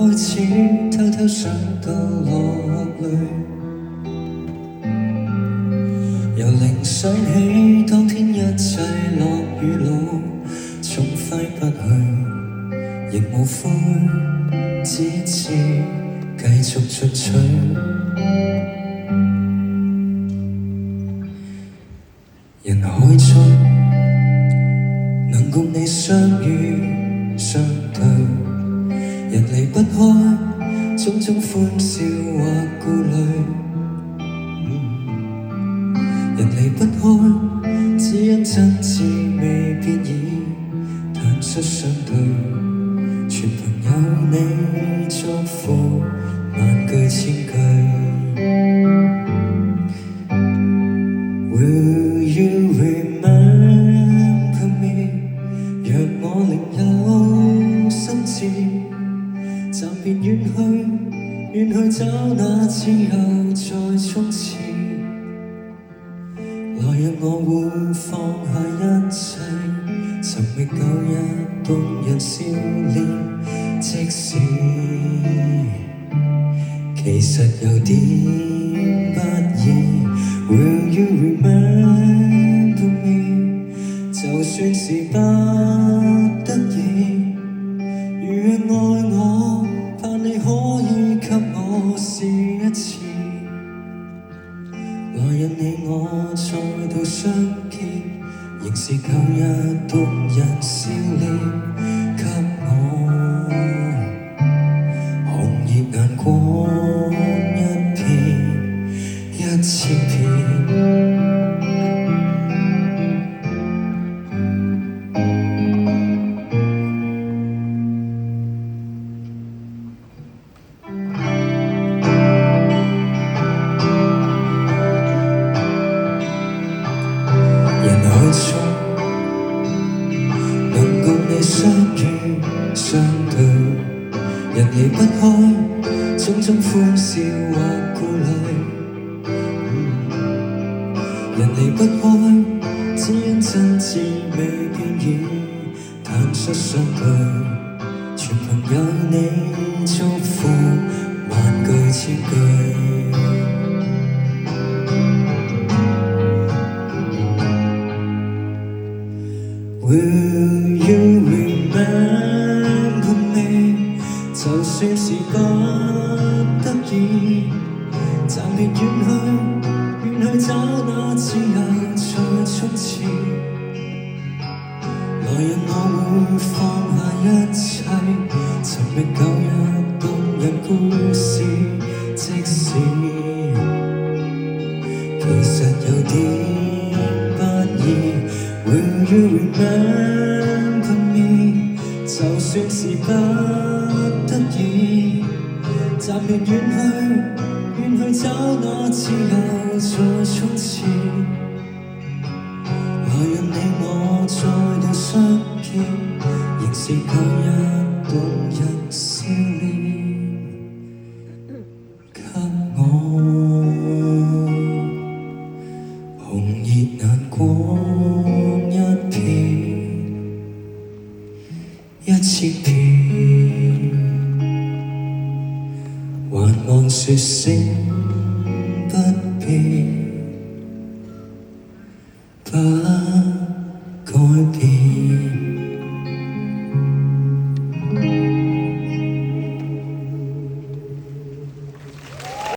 開始偷偷想到落淚，由零想起當天一切落雨路，總揮不去，亦無悔，只知繼續進取。人海中能共你相遇相對，人離不開種種歡笑或顧慮，人離不開只因真摯未變已坦率相對，全憑有你祝福萬句千句。Will you remember me？ 若我另有心志，暫別遠去，遠去找那自由在衝刺。來日我會放下一切，尋覓舊日動人笑臉，即使其實有點不易。Will you remember me？ 就算是不得已，如若愛我，盼你可以給我試一次。來日你我再度相見，仍是舊日動人笑臉，給我紅熱眼光一片一千片。人海中能共你相遇相對，人離不開種種歡笑或顧慮，人離不開只因真摯未變已坦率相對，全憑有你祝福萬句千句。Will you remember me？ 就算是不得已，暫別遠去，遠去找那自由在衝刺。來日我會放下一切，尋覓舊日動人故事，即使其實有點不易。Will you remember me？ 就算是不得已，暫別遠去，遠去找那自由在衝刺。來日你我再度相見，仍是舊日動人笑臉，給我紅熱眼光一片一千片，還望說聲